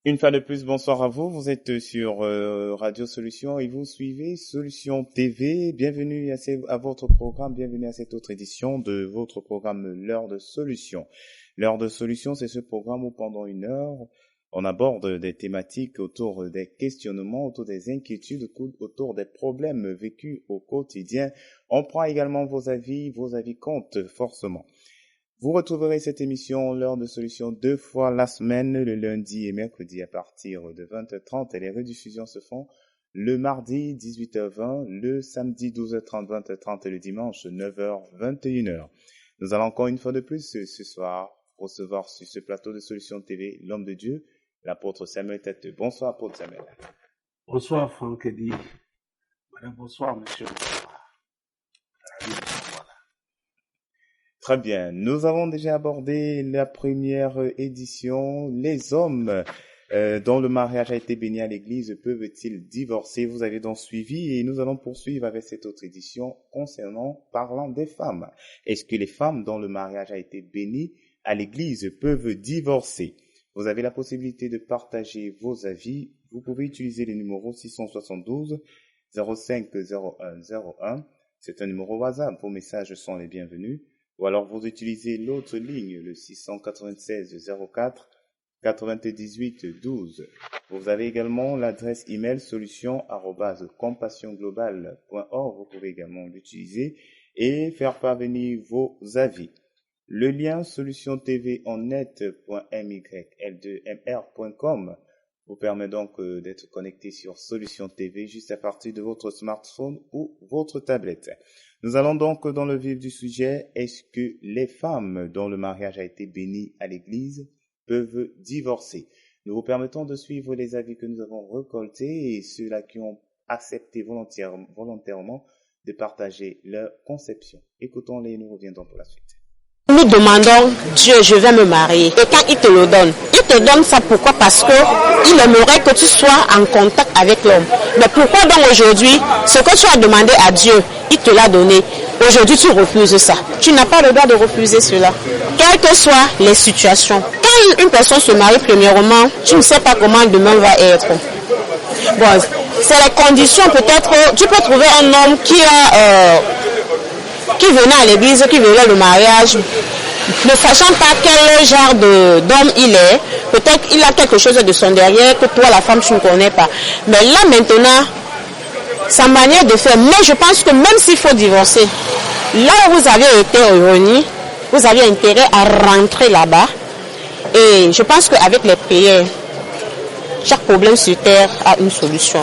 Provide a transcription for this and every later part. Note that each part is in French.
Une fois de plus, bonsoir à vous. Vous êtes sur Radio Solution et vous suivez Solution TV. Bienvenue à votre programme, bienvenue à cette autre édition de votre programme L'heure de solution. L'heure de solution, c'est ce programme où pendant une heure, on aborde des thématiques autour des questionnements, autour des inquiétudes, autour des problèmes vécus au quotidien. On prend également vos avis comptent forcément. Vous retrouverez cette émission L'heure de solution 2 fois la semaine, le lundi et mercredi à partir de 20h30 et les rediffusions se font le mardi 18h20, le samedi 12h30, 20h30 et le dimanche 9h, 21h. Nous allons encore une fois de plus ce soir recevoir sur ce plateau de Solution TV l'homme de Dieu, l'apôtre Samuel Tête. Bonsoir apôtre Samuel. Bonsoir Franck Eddy. Madame, bonsoir monsieur. Très bien. Nous avons déjà abordé la première édition. Les hommes dont le mariage a été béni à l'église peuvent-ils divorcer? Vous avez donc suivi et nous allons poursuivre avec cette autre édition parlant des femmes. Est-ce que les femmes dont le mariage a été béni à l'église peuvent divorcer? Vous avez la possibilité de partager vos avis. Vous pouvez utiliser le numéro 672 05 01 01. C'est un numéro WhatsApp. Vos messages sont les bienvenus. Ou alors vous utilisez l'autre ligne, le 696 04 98 12. Vous avez également l'adresse email solution@compassionglobal.org. Vous pouvez également l'utiliser et faire parvenir vos avis. Le lien solutiontv.net.mykl2mr.com vous permet donc d'être connecté sur Solution TV juste à partir de votre smartphone ou votre tablette. Nous allons donc dans le vif du sujet. Est-ce que les femmes dont le mariage a été béni à l'église peuvent divorcer? Nous vous permettons de suivre les avis que nous avons récoltés et ceux-là qui ont accepté volontairement de partager leur conception. Écoutons-les et nous reviendrons pour la suite. Nous demandons, Dieu, je vais me marier. Et quand il te le donne ça pourquoi? Parce que il aimerait que tu sois en contact avec l'homme. Mais pourquoi donc aujourd'hui, ce que tu as demandé à Dieu, il te l'a donné. Aujourd'hui, tu refuses ça. Tu n'as pas le droit de refuser cela. Quelles que soient les situations. Quand une personne se marie, premièrement, tu ne sais pas comment demain va être. Bon, c'est les conditions peut-être. Tu peux trouver un homme qui venait à l'église, qui venait le mariage, ne sachant pas quel genre d'homme il est. Peut-être qu'il a quelque chose de son derrière que toi, la femme, tu ne connais pas. Mais là, maintenant, sa manière de faire. Mais je pense que même s'il faut divorcer, là où vous avez été réunis, vous avez intérêt à rentrer là-bas. Et je pense qu'avec les prières, chaque problème sur terre a une solution.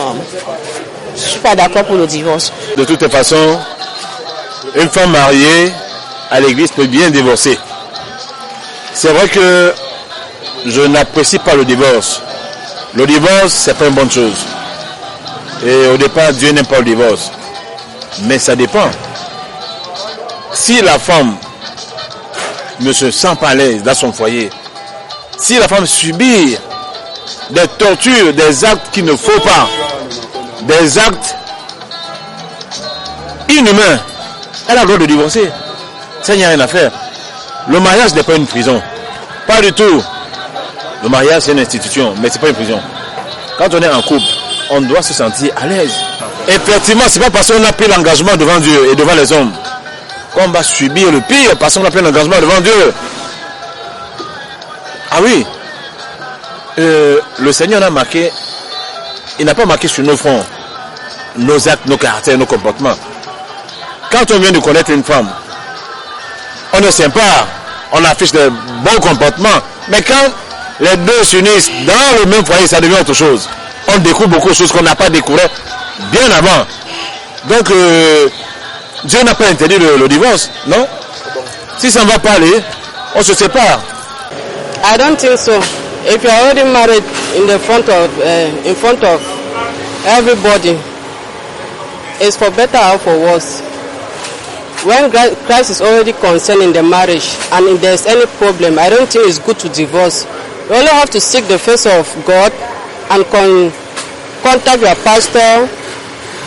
Je ne suis pas d'accord pour le divorce. De toutes les façons, une femme mariée à l'église peut bien divorcer. C'est vrai que je n'apprécie pas le divorce. Le divorce, c'est pas une bonne chose. Et au départ, Dieu n'aime pas le divorce. Mais ça dépend. Si la femme ne se sent pas à l'aise dans son foyer, si la femme subit des tortures, des actes qu'il ne faut pas, des actes inhumains, elle a le droit de divorcer. Ça, il n'y a rien à faire. Le mariage n'est pas une prison. Pas du tout. Le mariage, c'est une institution, mais ce n'est pas une prison. Quand on est en couple, on doit se sentir à l'aise. Effectivement, ce n'est pas parce qu'on a pris l'engagement devant Dieu et devant les hommes qu'on va subir le pire parce qu'on a pris l'engagement devant Dieu. Ah oui. Le Seigneur a marqué, il n'a pas marqué sur nos fronts nos actes, nos caractères, nos comportements. Quand on vient de connaître une femme, on est sympa, on affiche de bons comportements, mais quand les deux s'unissent dans le même foyer, ça devient autre chose. On découvre beaucoup de choses qu'on n'a pas découvert bien avant. Donc, Dieu n'a pas interdit le divorce, non? Si ça ne va pas aller, on se sépare. I don't think so. If you're already married in front of everybody, it's for better or for worse. When Christ is already concerned in the marriage, and if there's any problem, I don't think it's good to divorce. You only have to seek the face of God and contact your pastor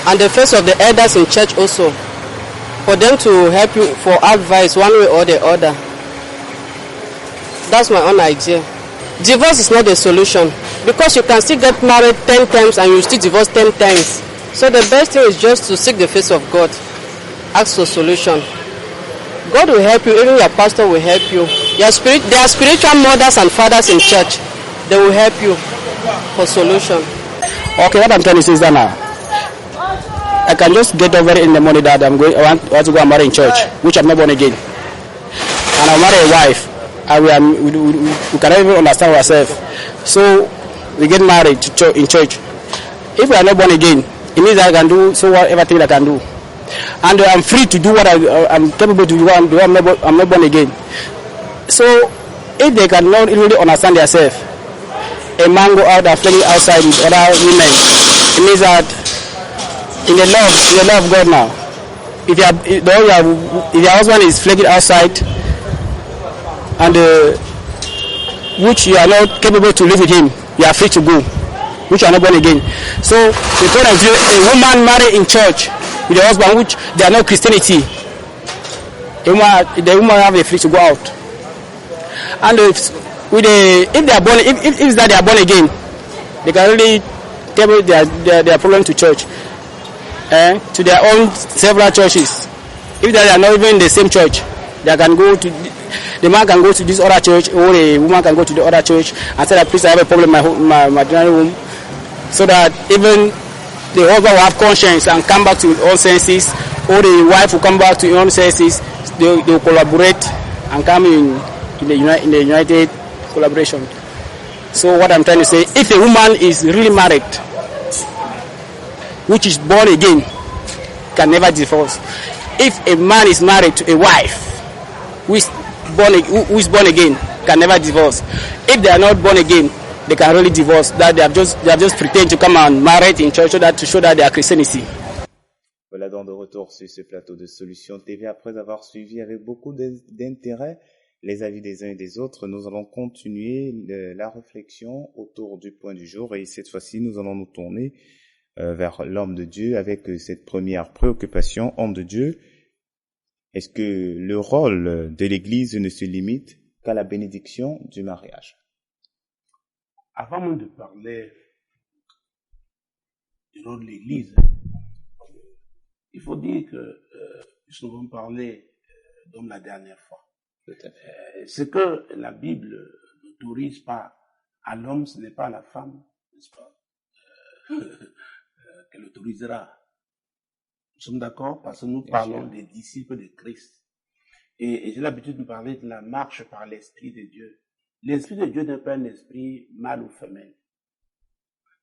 and the face of the elders in church also, for them to help you for advice one way or the other. That's my own idea. Divorce is not the solution. Because you can still get married 10 times and you still divorce 10 times. So the best thing is just to seek the face of God. Ask for solution. God will help you, even your pastor will help you. There are spiritual mothers and fathers in church. They will help you for solution. Okay, what I'm trying to say is that now, I can just get over it in the morning that I want to go and marry in church, which I'm not born again. And I'll marry a wife, and we cannot even understand ourselves. So we get married in church. If we are not born again, it means that I can do everything I can do. And I'm free to do what I'm capable to do. I'm not born again. So if they cannot really understand themselves, a man go out and play outside with other women, it means that in the love of God now, if your husband is flaking outside and which you are not capable to live with him, you are free to go, which you are not born again. So the point of view, a woman married in church with a husband which they are not Christianity, the woman have a free to go out. And if they are born, if that they are born again, they can really table their problem to church, to their own several churches. If they are not even in the same church, they can go to the man can go to this other church, or the woman can go to the other church and say that, please, I have a problem in my maternal home, so that even the husband will have conscience and come back to his own senses, or the wife will come back to his own senses. They will collaborate and come in the united collaboration. So what I'm trying to say, if a woman is really married, which is born again, can never divorce. If a man is married to a wife who is born again, can never divorce. If they are not born again, they can really divorce. That they have just pretend to come and marry in church to show that they are Christianity. Voilà, donc de retour sur ce plateau de Solutions TV, après avoir suivi avec beaucoup d'intérêt les avis des uns et des autres, nous allons continuer la réflexion autour du point du jour, et cette fois-ci, nous allons nous tourner vers l'homme de Dieu avec cette première préoccupation, homme de Dieu. Est-ce que le rôle de l'Église ne se limite qu'à la bénédiction du mariage? Avant même de parler du rôle de l'Église, il faut dire que nous avons parlé dans la dernière fois. Ce que la Bible n'autorise pas à l'homme, ce n'est pas à la femme, n'est-ce pas, qu'elle autorisera. Nous sommes d'accord parce que nous parlons des disciples de Christ. Et j'ai l'habitude de parler de la marche par l'Esprit de Dieu. L'Esprit de Dieu n'est pas un esprit mâle ou femelle.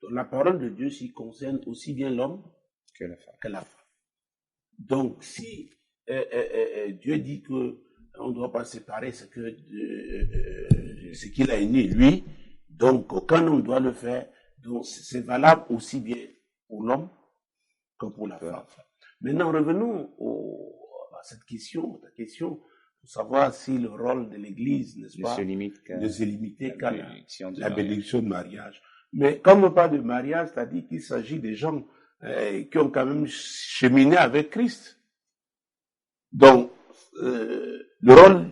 Donc la parole de Dieu s'y concerne aussi bien l'homme que la femme. Donc si Dieu dit que on ne doit pas séparer ce qu'il a uni lui, donc aucun homme doit le faire. Donc c'est valable aussi bien pour l'homme que pour la femme. Maintenant, revenons à cette question, pour savoir si le rôle de l'Église, n'est-ce pas, ne se limiter qu'à la bénédiction de mariage. Mais comme on parle de mariage, c'est-à-dire qu'il s'agit des gens qui ont quand même cheminé avec Christ. Donc, le rôle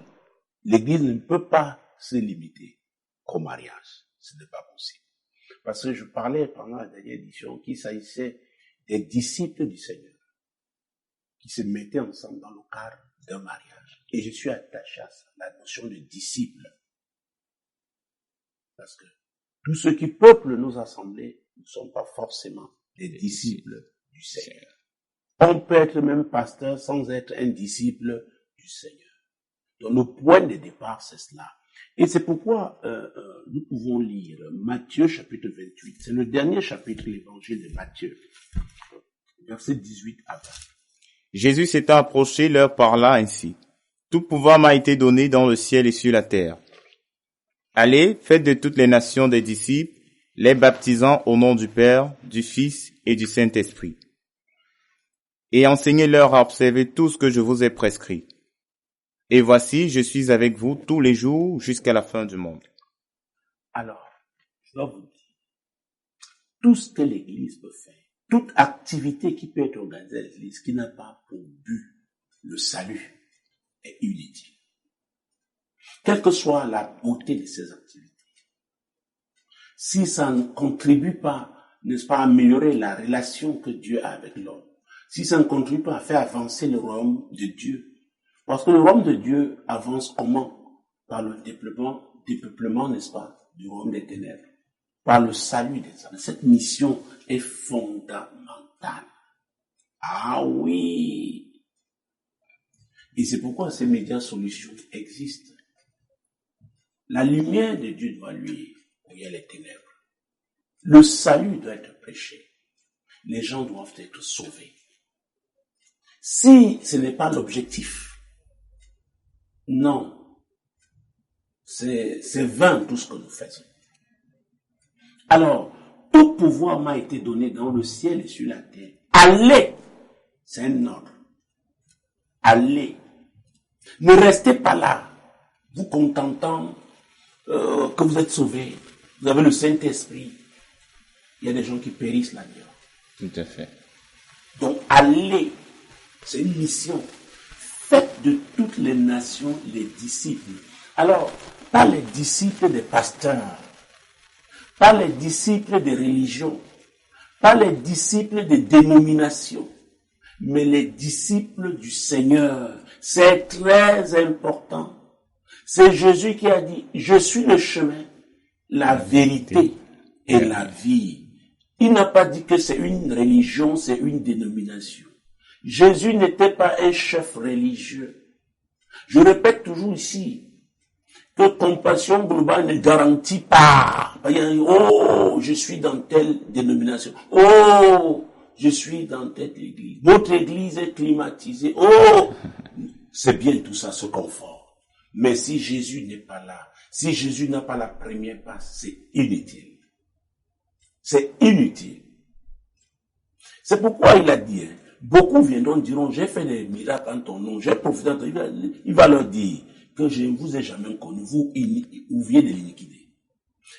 de l'Église ne peut pas se limiter qu'au mariage. Ce n'est pas possible. Parce que je parlais pendant la dernière édition qu'il s'agissait des disciples du Seigneur qui se mettaient ensemble dans le cadre d'un mariage. Et je suis attaché à ça, la notion de disciple. Parce que tous ceux qui peuplent nos assemblées ne sont pas forcément des disciples du Seigneur. On peut être même pasteur sans être un disciple du Seigneur. Donc le point de départ, c'est cela. Et c'est pourquoi nous pouvons lire Matthieu chapitre 28. C'est le dernier chapitre de l'évangile de Matthieu. Versets 18 à 20. Jésus s'étant approché, leur parla ainsi. Tout pouvoir m'a été donné dans le ciel et sur la terre. Allez, faites de toutes les nations des disciples, les baptisant au nom du Père, du Fils et du Saint-Esprit. Et enseignez-leur à observer tout ce que je vous ai prescrit. Et voici, je suis avec vous tous les jours jusqu'à la fin du monde. Alors, je dois vous dire, tout ce que l'Église peut faire, toute activité qui peut être organisée à l'Église qui n'a pas pour but le salut est inutile. Quelle que soit la beauté de ces activités. si ça ne contribue pas, n'est-ce pas, à améliorer la relation que Dieu a avec l'homme, si ça ne contribue pas à faire avancer le royaume de Dieu, parce que le royaume de Dieu avance comment? Par le dépeuplement, n'est-ce pas, du royaume des ténèbres, par le salut des âmes. Cette mission est fondamentale. Ah oui! Et c'est pourquoi ces médias solutions existent. La lumière de Dieu doit luire où il y a les ténèbres. Le salut doit être prêché. Les gens doivent être sauvés. Si ce n'est pas l'objectif, non, c'est vain tout ce que nous faisons. Alors, tout pouvoir m'a été donné dans le ciel et sur la terre. Allez, c'est un ordre. Allez. Ne restez pas là, vous contentant que vous êtes sauvés. Vous avez le Saint-Esprit. Il y a des gens qui périssent là-dedans. Tout à fait. Donc, allez. C'est une mission. Faites de toutes les nations les disciples. Alors, pas les disciples des pasteurs, pas les disciples des religions, pas les disciples des dénominations, mais les disciples du Seigneur. C'est très important. C'est Jésus qui a dit, je suis le chemin, la vérité et la vie. Il n'a pas dit que c'est une religion, c'est une dénomination. Jésus n'était pas un chef religieux. Je répète toujours ici que Compassion Globale ne garantit pas. Oh, je suis dans telle dénomination. Oh, je suis dans telle église. Votre église est climatisée. Oh, c'est bien tout ça, ce confort. Mais si Jésus n'est pas là, si Jésus n'a pas la première place, c'est inutile. C'est inutile. C'est pourquoi il a dit, beaucoup viendront, diront, j'ai fait des miracles en ton nom, j'ai profité en ton nom. Il va leur dire que je ne vous ai jamais connu, vous ouviez de l'iniquité.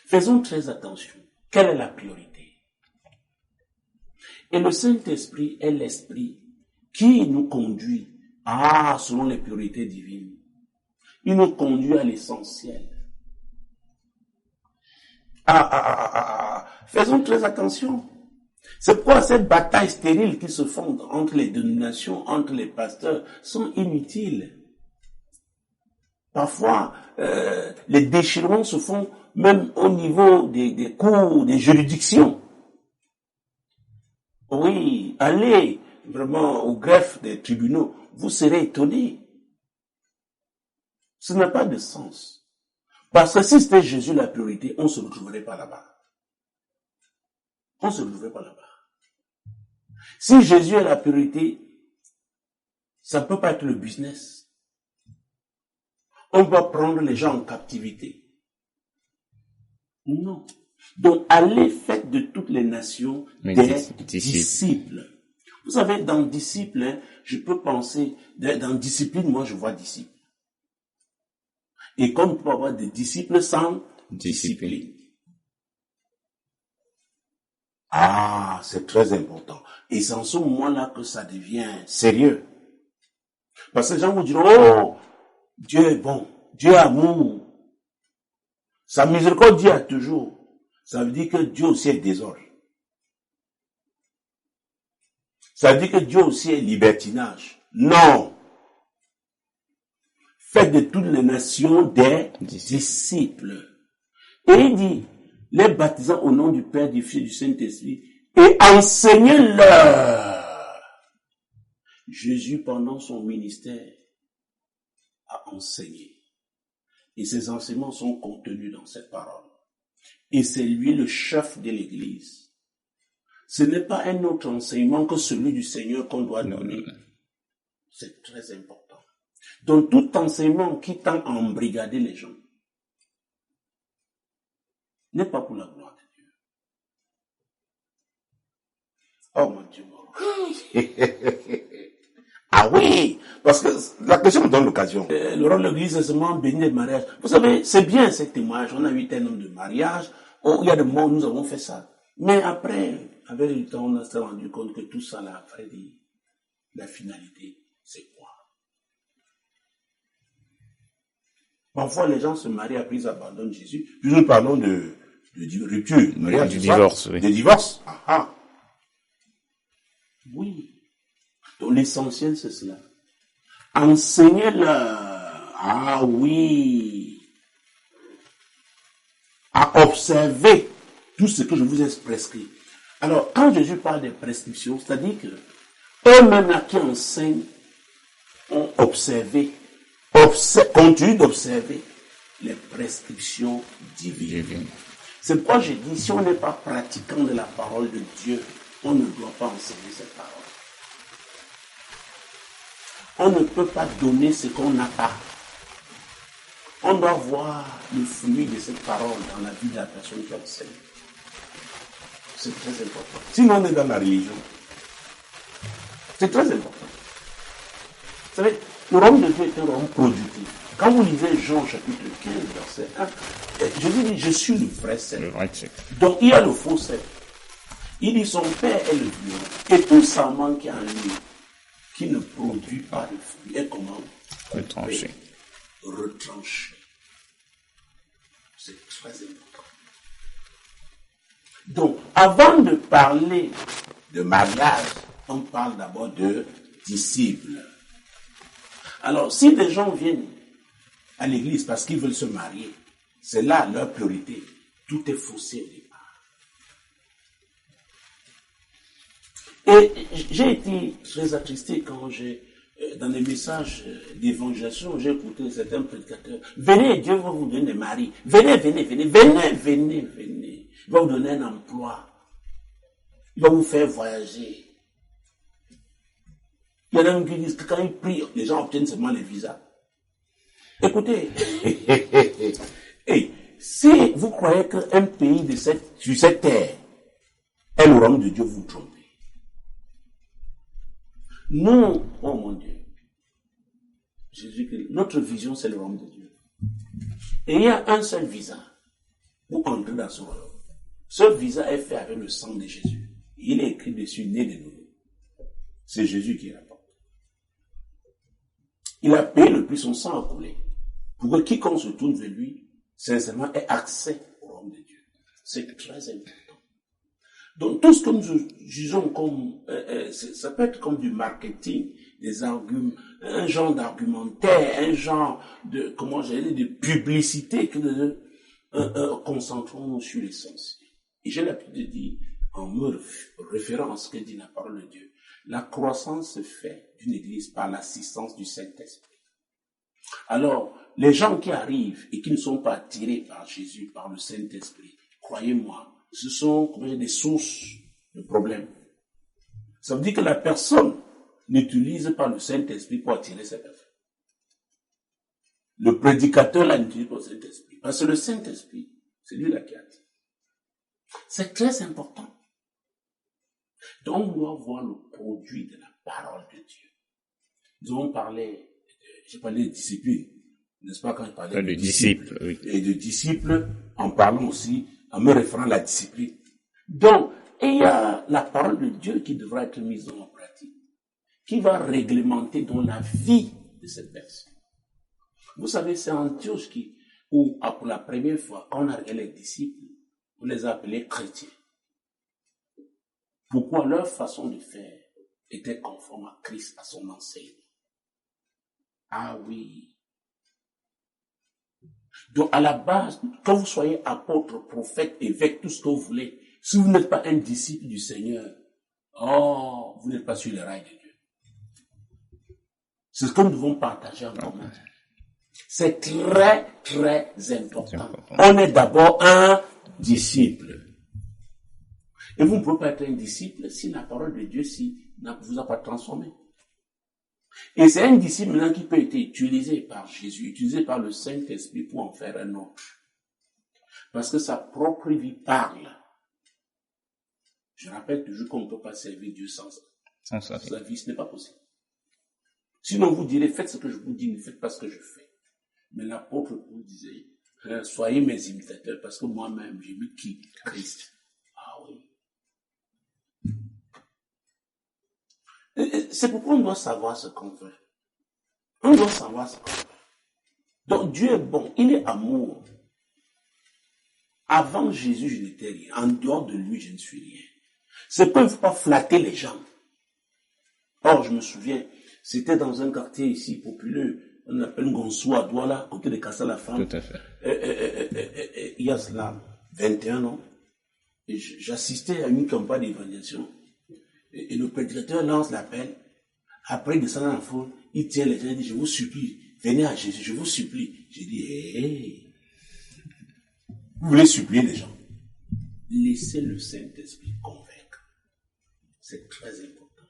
Faisons très attention. Quelle est la priorité? Et le Saint-Esprit est l'Esprit qui nous conduit selon les priorités divines. Il nous conduit à l'essentiel. Faisons très attention. C'est pourquoi ces batailles stériles qui se font entre les dénominations, entre les pasteurs, sont inutiles. Parfois, les déchirements se font même au niveau des cours, des juridictions. Oui, allez vraiment au greffe des tribunaux, vous serez étonnés. Ce n'a pas de sens. Parce que si c'était Jésus la priorité, on ne se retrouverait pas là-bas. On ne se retrouverait pas là-bas. Si Jésus est la priorité, ça ne peut pas être le business. On va prendre les gens en captivité. Non. Donc, allez, faites de toutes les nations des disciples. Vous savez, dans disciples, je peux penser, dans discipline, moi je vois disciples. Et comme on peut avoir des disciples sans discipline. C'est très important. Et c'est en ce moment-là que ça devient sérieux. Parce que les gens vous diront, Dieu est bon, Dieu est amour. Sa miséricorde Dieu a toujours. Ça veut dire que Dieu aussi est désordre. Ça veut dire que Dieu aussi est libertinage. Non. Faites de toutes les nations des disciples. Et il dit, les baptisant au nom du Père, du Fils et du Saint-Esprit, et enseignez-leur. Jésus, pendant son ministère, a enseigné. Et ses enseignements sont contenus dans cette parole. Et c'est lui le chef de l'Église. Ce n'est pas un autre enseignement que celui du Seigneur qu'on doit donner. C'est très important. Donc tout enseignement qui tend à embrigader les gens n'est pas pour la gloire de Dieu. Oh mon Dieu. Oui, parce que la question me donne l'occasion. Le rôle de l'Église, c'est seulement bénir les mariages. Vous savez, c'est bien ces témoignages. On a eu un nombre de mariages. Il y a des moments où nous avons fait ça. Mais après, avec le temps, on s'est rendu compte que tout ça, là, après, la finalité, c'est quoi? Parfois, les gens se marient, après ils abandonnent Jésus. Puis nous parlons de rupture, mariage, du divorce, oui. De divorce. Ah, ah. Oui. Donc l'essentiel, c'est cela. Enseignez-leur. Ah oui. À observer tout ce que je vous ai prescrit. Alors, quand Jésus parle des prescriptions, c'est-à-dire que eux-mêmes là qui enseignent ont observé, continuent d'observer les prescriptions divines. C'est pourquoi j'ai dit, si on n'est pas pratiquant de la parole de Dieu, on ne doit pas enseigner cette parole. On ne peut pas donner ce qu'on n'a pas. On doit voir le fruit de cette parole dans la vie de la personne qui enseigne. C'est très important. Sinon, on est dans la religion. C'est très important. Vous savez, le royaume de Dieu est un royaume productif. Quand vous lisez Jean chapitre 15, verset 1, Jésus dit, je suis le vrai cep. Donc, il y a le faux cep. Il dit, son père est le violon. Et tout sarment qui est en lui, qui ne produit pas de fruit, est comment? Retranché. Retranché. C'est très important. Donc, avant de parler de mariage, on parle d'abord de disciples. Alors, si des gens viennent à l'église parce qu'ils veulent se marier, c'est là leur priorité. Tout est faussé au départ. Et j'ai été très attristé quand dans les messages d'évangélisation, j'ai écouté certains prédicateurs. Venez, Dieu va vous donner des maris. Venez. Il va vous donner un emploi. Il va vous faire voyager. Il y en a même qui disent que quand ils prient, les gens obtiennent seulement les visas. Écoutez, si vous croyez qu'un pays sur cette terre est le royaume de Dieu, vous vous trompez. Nous, oh mon Dieu, Jésus, notre vision, c'est le royaume de Dieu. Et il y a un seul visa pour entrer dans ce royaume. Ce visa est fait avec le sang de Jésus. Il est écrit dessus, né de nouveau. C'est Jésus qui rapporte. Il a payé le prix, son sang a coulé. Pour que quiconque se tourne vers lui, sincèrement, ait accès au royaume de Dieu. C'est très important. Donc, tout ce que nous jugeons comme, ça peut être comme du marketing, des arguments, un genre d'argumentaire, un genre de, de publicité que nous concentrons sur l'essentiel. Et j'ai l'habitude de dire, en me référant à ce que dit la parole de Dieu, la croissance se fait d'une église par l'assistance du Saint-Esprit. Alors, les gens qui arrivent et qui ne sont pas attirés par Jésus, par le Saint-Esprit, croyez-moi, ce sont des sources de problèmes. Ça veut dire que la personne n'utilise pas le Saint-Esprit pour attirer cette personne. Le prédicateur là n'utilise pas le Saint-Esprit. Parce que le Saint-Esprit, c'est lui là qui attire. C'est très important. Donc, on doit voir le produit de la parole de Dieu. Nous avons parlé, j'ai parlé de discipline, n'est-ce pas, quand je parlais de disciples, oui. Et de disciples, en parlant aussi, en me référant à la discipline. Donc, il y a la parole de Dieu qui devra être mise en pratique, qui va réglementer dans la vie de cette personne. Vous savez, c'est Antioche où, pour la première fois, quand on a regardé les disciples, on les a appelés chrétiens. Pourquoi? Leur façon de faire était conforme à Christ, à son enseignement. Ah oui. Donc, à la base, quand vous soyez apôtre, prophète, évêque, tout ce que vous voulez, si vous n'êtes pas un disciple du Seigneur, vous n'êtes pas sur les rails de Dieu. C'est ce que nous devons partager en commun. C'est très, très important. On est d'abord un disciple. Et vous ne pouvez pas être un disciple si la parole de Dieu ne vous a pas transformé. Et c'est un disciple maintenant qui peut être utilisé par Jésus, utilisé par le Saint-Esprit pour en faire un autre. Parce que sa propre vie parle. Je rappelle toujours qu'on ne peut pas servir Dieu sans sa vie, ce n'est pas possible. Sinon vous direz, faites ce que je vous dis, ne faites pas ce que je fais. Mais l'apôtre Paul disait, soyez mes imitateurs, parce que moi-même, j'imite qui? Christ. Ah oui. C'est pourquoi on doit savoir ce qu'on veut. On doit savoir ce qu'on veut. Donc Dieu est bon, il est amour. Avant Jésus, je n'étais rien. En dehors de lui, je ne suis rien. C'est pas, il ne faut pas flatter les gens. Or, je me souviens, c'était dans un quartier ici populeux, on appelle Gonsou à Douala, côté de Kassa-la-Femme. Tout à fait. Il y a cela 21 ans. Et j'assistais à une campagne d'évangélisation. Et le prédicateur lance l'appel. Après, il descend dans la foule, il tient les gens, il dit, je vous supplie, venez à Jésus, je vous supplie. J'ai dit, hé, vous voulez supplier les gens? Laissez le Saint-Esprit convaincre. C'est très important.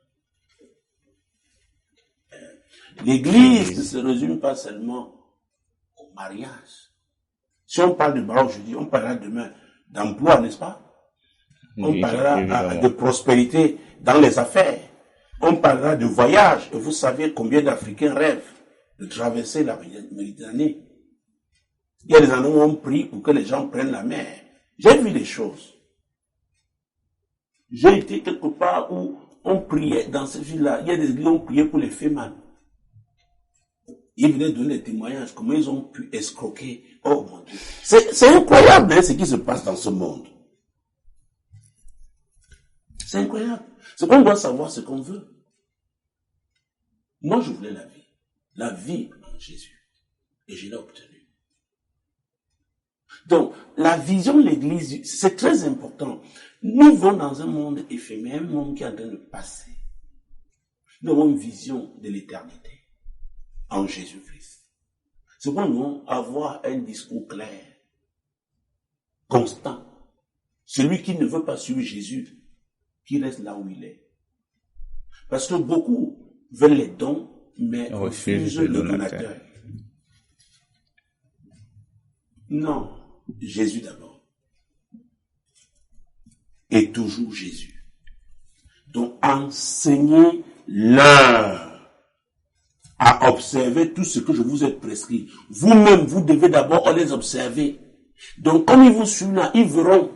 L'Église ne se résume pas seulement au mariage. Si on parle de mariage aujourd'hui, on parlera demain d'emploi, n'est-ce pas? On parlera de prospérité dans les affaires. On parlera de voyage. Et vous savez combien d'Africains rêvent de traverser la Méditerranée. Il y a des endroits où on prie pour que les gens prennent la mer. J'ai vu des choses. J'ai été quelque part où on priait dans cette ville-là. Il y a des églises où on priait pour les fémans. Ils venaient donner des témoignages, comment ils ont pu escroquer. Oh mon Dieu. C'est incroyable hein, ce qui se passe dans ce monde. C'est incroyable. C'est qu'on doit savoir ce qu'on veut. Moi, je voulais la vie. La vie en Jésus. Et je l'ai obtenue. Donc, la vision de l'Église, c'est très important. Nous vivons dans un monde éphémère, un monde qui est en train de passer. Nous avons une vision de l'éternité en Jésus-Christ. C'est pour nous avoir un discours clair, constant. Celui qui ne veut pas suivre Jésus, qui reste là où il est. Parce que beaucoup veulent les dons, mais refusent le donateur. Non, Jésus d'abord. Et toujours Jésus. Donc, enseignez-leur à observer tout ce que je vous ai prescrit. Vous-même, vous devez d'abord les observer. Donc, comme ils vous suivent là, ils verront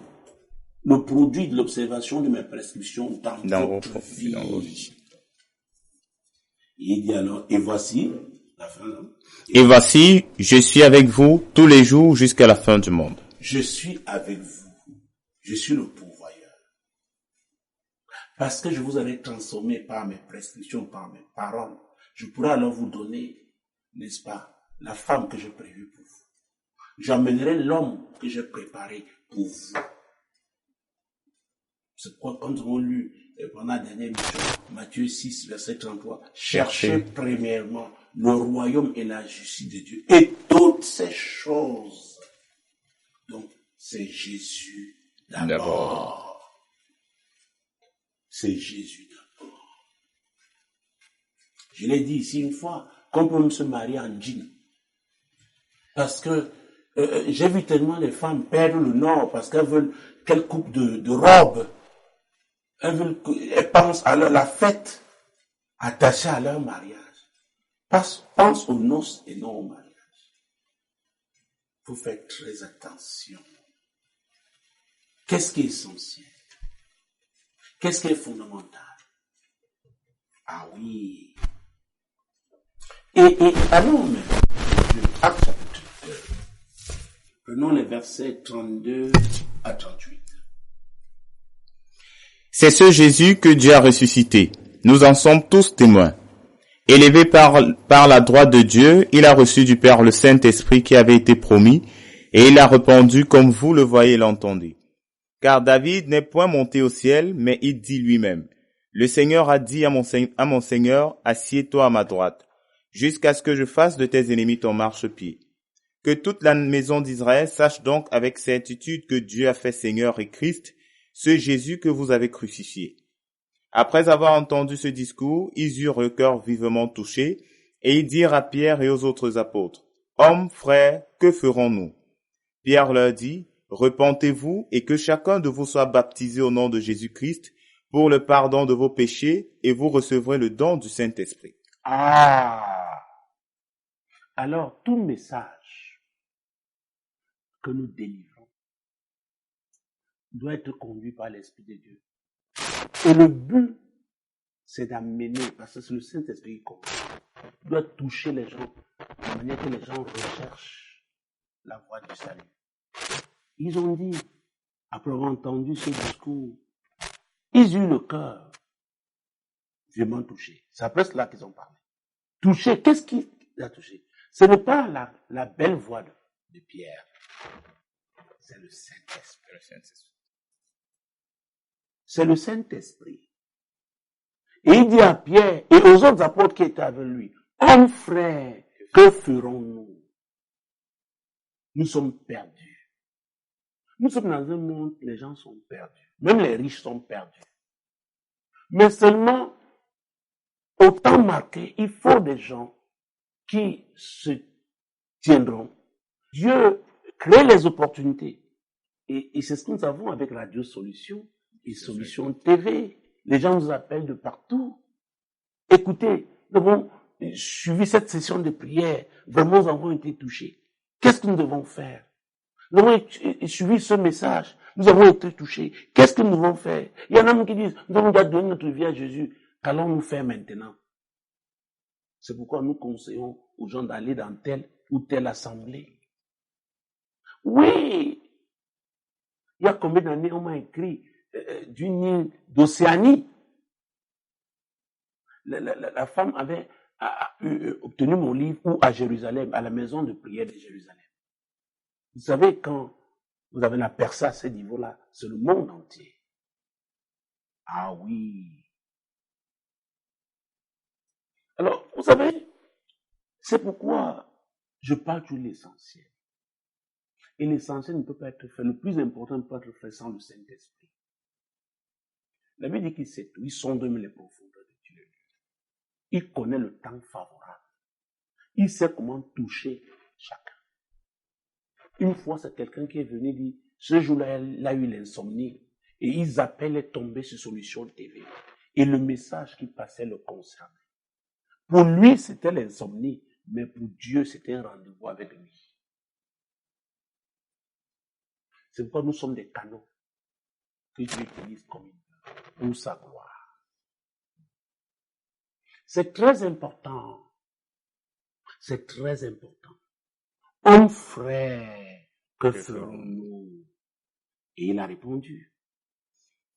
le produit de l'observation de mes prescriptions dans votre vie. Il dit alors, et voici, la fin. Et voici, je suis avec vous tous les jours jusqu'à la fin du monde. Je suis avec vous. Je suis le pourvoyeur. Parce que je vous avais transformé par mes prescriptions, par mes paroles. Je pourrais alors vous donner, n'est-ce pas, la femme que j'ai prévue pour vous. J'amènerai l'homme que j'ai préparé pour vous. C'est quoi, quand nous avons lu pendant la dernière mission, Matthieu 6, verset 33, cherchez premièrement le royaume et la justice de Dieu. Et toutes ces choses. Donc, c'est Jésus d'abord. C'est Jésus d'abord. Je l'ai dit ici une fois, qu'on peut même se marier en jean. Parce que j'ai vu tellement les femmes perdre le nord parce qu'elles veulent qu'elles coupent de robe. Elles pensent à la fête attachée à leur mariage. Pense aux noces et non au mariage. Il faut faire très attention. Qu'est-ce qui est essentiel? Qu'est-ce qui est fondamental? Ah oui. Et allons même, Actes chapitre 2. Prenons les versets 32 à 38. C'est ce Jésus que Dieu a ressuscité. Nous en sommes tous témoins. Élevé par la droite de Dieu, il a reçu du Père le Saint-Esprit qui avait été promis, et il a répandu comme vous le voyez et l'entendez. Car David n'est point monté au ciel, mais il dit lui-même, le Seigneur a dit à mon Seigneur, assieds-toi à ma droite, jusqu'à ce que je fasse de tes ennemis ton marchepied. Que toute la maison d'Israël sache donc avec certitude que Dieu a fait Seigneur et Christ, ce Jésus que vous avez crucifié. Après avoir entendu ce discours, ils eurent le cœur vivement touché, et ils dirent à Pierre et aux autres apôtres, « Hommes, frères, que ferons-nous » Pierre leur dit, « Repentez-vous et que chacun de vous soit baptisé au nom de Jésus-Christ pour le pardon de vos péchés, et vous recevrez le don du Saint-Esprit. » Ah! Alors, tout message que nous délivrons doit être conduit par l'Esprit de Dieu. Et le but, c'est d'amener, parce que c'est le Saint-Esprit qui conduit, doit toucher les gens de manière que les gens recherchent la voie du salut. Ils ont dit, après avoir entendu ce discours, ils eurent le cœur vraiment touché. C'est après cela qu'ils ont parlé. Touché, qu'est-ce qui l'a touché? Ce n'est pas la belle voix de Pierre. C'est le Saint-Esprit. C'est le Saint-Esprit. Et il dit à Pierre et aux autres apôtres qui étaient avec lui, hommes frères, que ferons-nous? Nous sommes perdus. Nous sommes dans un monde où les gens sont perdus. Même les riches sont perdus. Mais seulement, au temps marqué, il faut des gens qui se tiendront. Dieu crée les opportunités. Et c'est ce que nous avons avec Radio Solution et Solution TV. Les gens nous appellent de partout. Écoutez, nous avons suivi cette session de prière. Vraiment, nous avons été touchés. Qu'est-ce que nous devons faire? Nous avons suivi ce message. Nous avons été touchés. Qu'est-ce que nous devons faire? Il y en a qui disent, nous avons déjà donné notre vie à Jésus. Qu'allons-nous faire maintenant? C'est pourquoi nous conseillons aux gens d'aller dans telle ou telle assemblée. Oui! Il y a combien d'années on m'a écrit d'une île d'Océanie? La femme avait obtenu mon livre ou à Jérusalem, à la maison de prière de Jérusalem. Vous savez, quand vous avez la percée à ce niveau-là, c'est le monde entier. Ah oui. Alors, vous savez, c'est pourquoi je parle de l'essentiel. Et l'essentiel ne peut pas être fait. Le plus important ne peut pas être fait sans le Saint-Esprit. La Bible dit qu'il sait tout. Il sonde même les profondeurs de Dieu. Il connaît le temps favorable. Il sait comment toucher chacun. Une fois, c'est quelqu'un qui est venu dire, ce jour-là, il a eu l'insomnie. Et Isabelle est tombée sur Solution TV. Et le message qui passait le concernait. Pour lui, c'était l'insomnie. Mais pour Dieu, c'était un rendez-vous avec lui. C'est pourquoi nous sommes des canaux que Dieu utilise comme une pour sa gloire. C'est très important. C'est très important. Homme frère, que ferons-nous? Et il a répondu.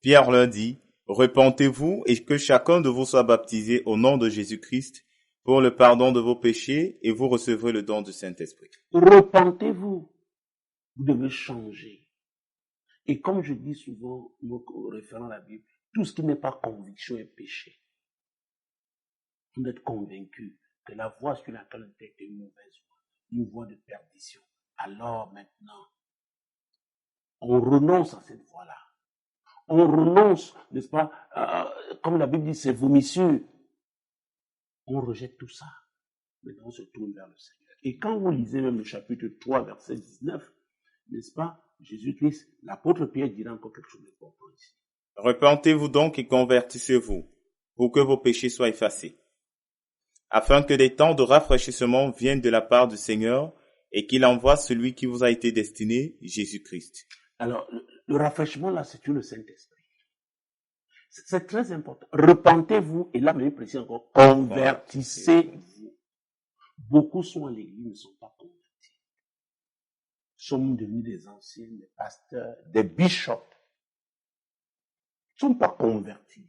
Pierre leur dit, repentez-vous et que chacun de vous soit baptisé au nom de Jésus-Christ pour le pardon de vos péchés et vous recevrez le don du Saint-Esprit. Repentez-vous. Vous devez changer. Et comme je dis souvent, me référant à la Bible, tout ce qui n'est pas conviction est péché. Vous êtes convaincu que la voie sur laquelle on est une mauvaise voie, une voie de perdition. Alors maintenant, on renonce à cette voie-là. On renonce, n'est-ce pas, comme la Bible dit, c'est vomissure. On rejette tout ça. Maintenant, on se tourne vers le Seigneur. Et quand vous lisez même le chapitre 3, verset 19, n'est-ce pas, Jésus-Christ, l'apôtre Pierre dira encore quelque chose d'important ici. Repentez-vous donc et convertissez-vous, pour que vos péchés soient effacés, afin que des temps de rafraîchissement viennent de la part du Seigneur et qu'il envoie celui qui vous a été destiné, Jésus-Christ. Alors, le rafraîchissement là, c'est le Saint-Esprit. C'est très important. Repentez-vous, et là, même précis encore, convertissez-vous. Beaucoup sont à l'église, ne sont pas convertis. Sommes devenus des anciens, des pasteurs, des bishops. Ils ne sont pas convertis.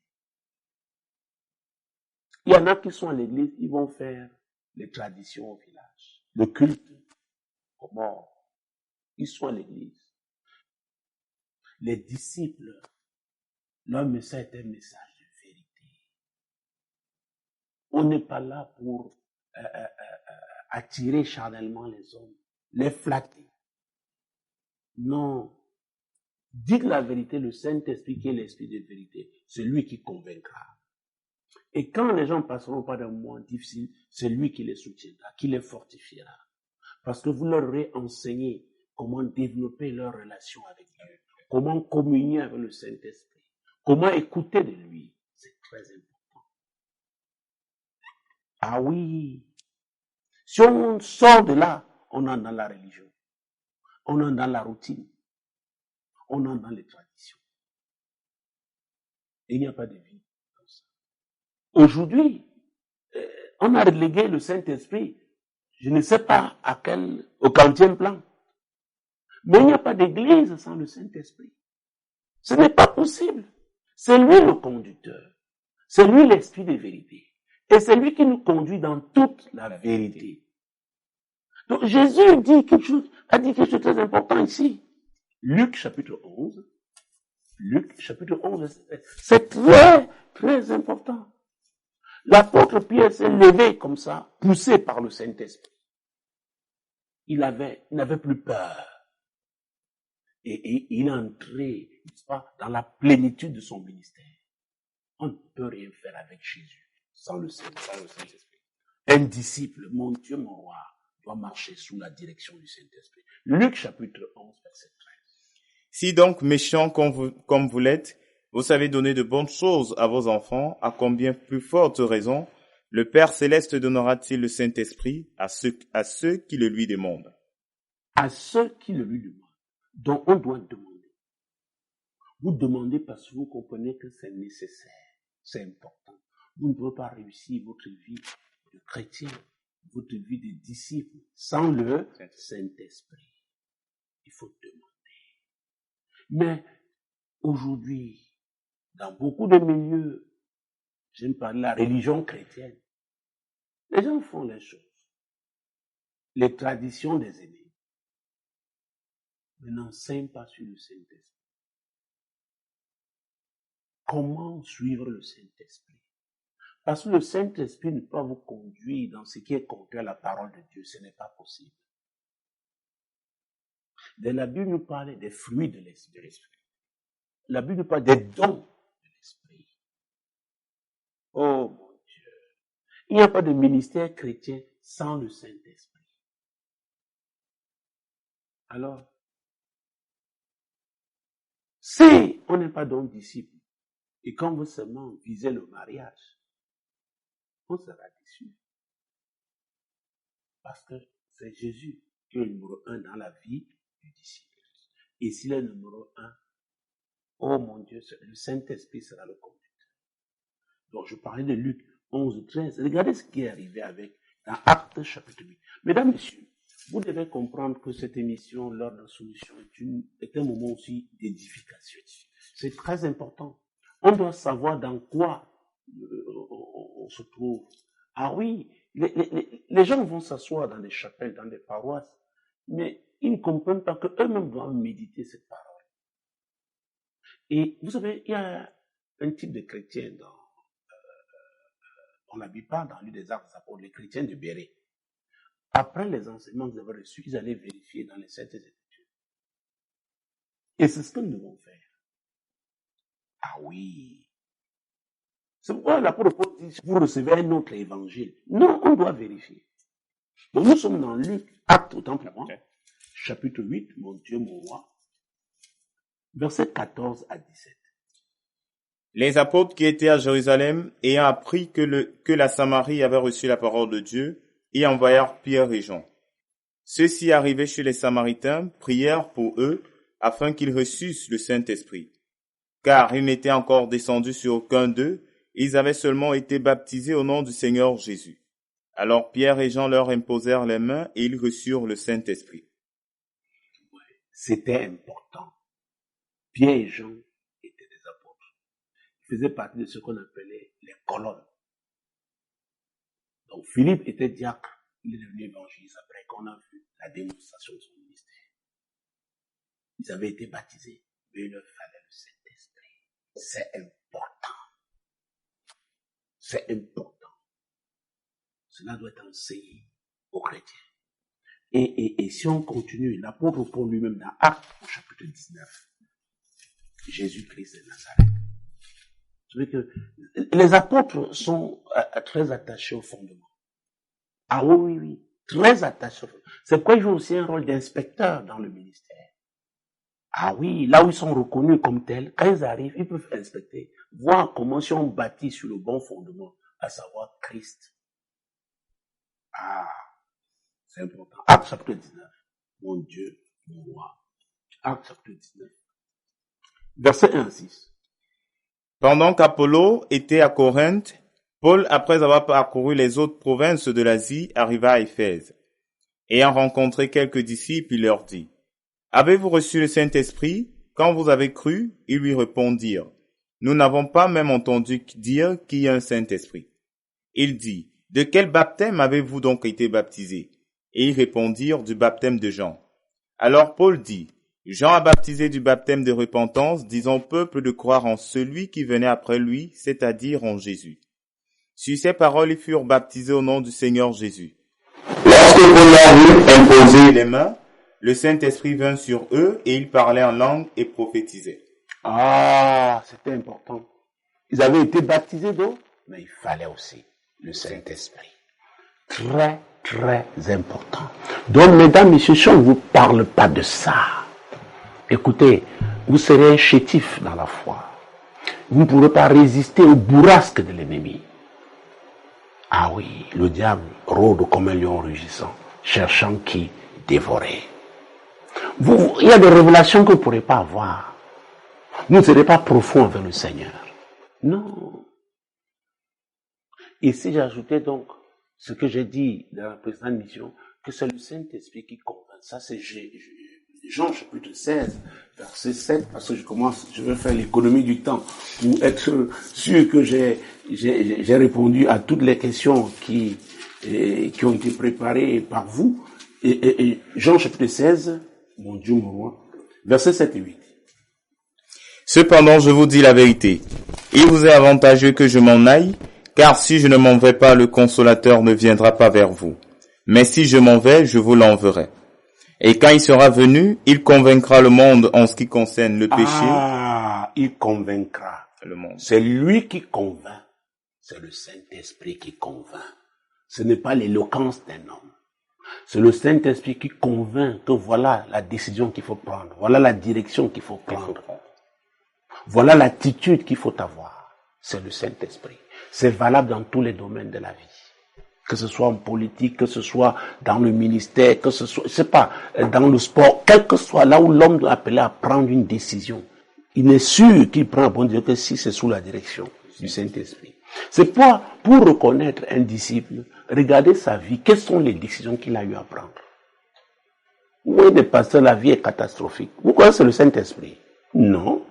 Il y en a qui sont à l'église, ils vont faire les traditions au village, le culte, comment ils sont à l'église. Les disciples, leur message est un message de vérité. On n'est pas là pour attirer charnellement les hommes, les flatter. Non. Dites la vérité, le Saint-Esprit qui est l'Esprit de vérité, c'est lui qui convaincra. Et quand les gens passeront par des moments difficiles, c'est lui qui les soutiendra, qui les fortifiera. Parce que vous leur aurez enseigné comment développer leur relation avec Dieu, comment communier avec le Saint-Esprit, comment écouter de lui. C'est très important. Ah oui. Si on sort de là, on entre dans la religion. On entre dans la routine. On entre dans les traditions. Et il n'y a pas de vie comme ça. Aujourd'hui, on a relégué le Saint-Esprit, je ne sais pas au quantième plan. Mais il n'y a pas d'église sans le Saint-Esprit. Ce n'est pas possible. C'est lui le conducteur. C'est lui l'esprit de vérité. Et c'est lui qui nous conduit dans toute la vérité. Donc Jésus a dit quelque chose de très important ici. Luc chapitre 11. Luc chapitre 11. C'est très, très important. L'apôtre Pierre s'est levé comme ça, poussé par le Saint-Esprit. Il n'avait plus peur. Et il est entré, n'est-ce pas, dans la plénitude de son ministère. On ne peut rien faire avec Jésus sans le Saint-Esprit. Un disciple, mon Dieu, mon roi, doit marcher sous la direction du Saint-Esprit. Luc chapitre 11, verset 13. Si donc méchants comme vous l'êtes, vous savez donner de bonnes choses à vos enfants, à combien plus forte raison le Père Céleste donnera-t-il le Saint-Esprit à ceux qui le lui demandent? À ceux qui le lui demandent. Donc on doit demander. Vous demandez parce que vous comprenez que c'est nécessaire, c'est important. Vous ne pouvez pas réussir votre vie de chrétien, votre vie de disciple sans le Saint-Esprit. Il faut demander. Mais aujourd'hui, dans beaucoup de milieux, j'aime parler de la religion chrétienne, les gens font les choses, les traditions des aînés, mais n'enseignent pas sur le Saint-Esprit. Comment suivre le Saint-Esprit? Parce que le Saint-Esprit ne peut pas vous conduire dans ce qui est contraire à la parole de Dieu, ce n'est pas possible. Dans la Bible nous parle des fruits de l'Esprit. La Bible nous parle des dons de l'Esprit. Oh mon Dieu. Il n'y a pas de ministère chrétien sans le Saint-Esprit. Alors, si on n'est pas donc disciple, et quand vous seulement visez le mariage, on sera déçu. Parce que c'est Jésus qui est le numéro 1 dans la vie du disciple. Et s'il est le numéro 1, oh mon Dieu, le Saint-Esprit sera le conducteur. Donc je parlais de Luc 11, 13. Regardez ce qui est arrivé dans Actes chapitre 8. Mesdames, Messieurs, vous devez comprendre que cette émission, l'heure de solution, est un moment aussi d'édification. C'est très important. On doit savoir dans quoi on se trouve. Ah oui, les gens vont s'asseoir dans des chapelles, dans des paroisses, mais ils ne comprennent pas qu'eux-mêmes doivent méditer cette parole. Et vous savez, il y a un type de chrétien on la Bible parle dans l'une des Actes des Apôtres, les chrétiens de Béret. Après les enseignements qu'ils avaient reçus, ils allaient vérifier dans les Saintes Écritures. Et c'est ce que nous devons faire. Ah oui. C'est pourquoi l'apôtre Paul dit, vous recevez un autre évangile. Non, on doit vérifier. Donc nous sommes dans Luc, Acte autant pour moi, chapitre 8, mon Dieu, mon roi, versets 14 à 17. Les apôtres qui étaient à Jérusalem, ayant appris que la Samarie avait reçu la parole de Dieu, y envoyèrent Pierre et Jean. Ceux-ci arrivés chez les Samaritains prièrent pour eux, afin qu'ils reçussent le Saint-Esprit. Car ils n'étaient encore descendus sur aucun d'eux, ils avaient seulement été baptisés au nom du Seigneur Jésus. Alors Pierre et Jean leur imposèrent les mains et ils reçurent le Saint-Esprit. C'était important. Pierre et Jean étaient des apôtres. Ils faisaient partie de ce qu'on appelait les colonnes. Donc Philippe était diacre. Il est devenu évangéliste après qu'on a vu la démonstration de son ministère. Ils avaient été baptisés, mais il leur fallait le Saint-Esprit. C'est important. C'est important. Cela doit être enseigné aux chrétiens. Et si on continue, l'apôtre Paul lui-même dans Actes au chapitre 19, Jésus-Christ de Nazareth. Vous savez que les apôtres sont très attachés au fondement. Ah oui, très attachés au fondement. C'est pourquoi ils jouent aussi un rôle d'inspecteur dans le ministère. Ah oui, là où ils sont reconnus comme tels, quand ils arrivent, ils peuvent inspecter, voir comment si on bâtit sur le bon fondement, à savoir Christ. Ah, c'est important. Acte chapitre 19. Mon Dieu, mon roi. Acte chapitre 19. Verset 1 à 6. Pendant qu'Apollo était à Corinthe, Paul, après avoir parcouru les autres provinces de l'Asie, arriva à Éphèse. Ayant rencontré quelques disciples, il leur dit, Avez-vous reçu le Saint-Esprit? Quand vous avez cru, ils lui répondirent, nous n'avons pas même entendu dire qu'il y a un Saint-Esprit. Il dit, de quel baptême avez-vous donc été baptisés? Et ils répondirent, du baptême de Jean. Alors Paul dit, Jean a baptisé du baptême de repentance, disant au peuple de croire en celui qui venait après lui, c'est-à-dire en Jésus. Sur ces paroles, ils furent baptisés au nom du Seigneur Jésus. Lorsque Paul leur eut imposé les mains, le Saint-Esprit vint sur eux et ils parlaient en langue et prophétisaient. Ah, c'était important. Ils avaient été baptisés d'eau, mais il fallait aussi le Saint-Esprit. Très, très important. Donc, mesdames, messieurs, si on ne vous parle pas de ça, écoutez, vous serez un chétif dans la foi. Vous ne pourrez pas résister au bourrasque de l'ennemi. Ah oui, le diable rôde comme un lion rugissant, cherchant qui dévorer. Il y a des révélations que vous ne pourrez pas avoir. Vous ne serez pas profond avec le Seigneur. Non. Et si j'ajoutais donc ce que j'ai dit dans la précédente mission, que c'est le Saint-Esprit qui convainc. Ça, c'est Jean chapitre 16, verset 7, parce que je veux faire l'économie du temps pour être sûr que j'ai répondu à toutes les questions qui ont été préparées par vous. Et Jean chapitre 16, mon Dieu, mon roi, verset 7 et 8. Cependant, je vous dis la vérité. Il vous est avantageux que je m'en aille, car si je ne m'en vais pas, le Consolateur ne viendra pas vers vous. Mais si je m'en vais, je vous l'enverrai. Et quand il sera venu, il convaincra le monde en ce qui concerne le péché. Ah, il convaincra le monde. C'est lui qui convainc. C'est le Saint-Esprit qui convainc. Ce n'est pas l'éloquence d'un homme. C'est le Saint-Esprit qui convainc que voilà la décision qu'il faut prendre. Voilà la direction qu'il faut prendre. Voilà l'attitude qu'il faut avoir. C'est le Saint-Esprit. C'est valable dans tous les domaines de la vie. Que ce soit en politique, que ce soit dans le ministère, que ce soit, je sais pas, dans le sport, quel que soit là où l'homme doit appeler à prendre une décision. Il n'est sûr qu'il prend un bon Dieu que si c'est sous la direction du Saint-Esprit. C'est pour reconnaître un disciple, regarder sa vie, quelles sont les décisions qu'il a eu à prendre. Oui, des pasteurs, la vie est catastrophique. Vous connaissez le Saint-Esprit? Non.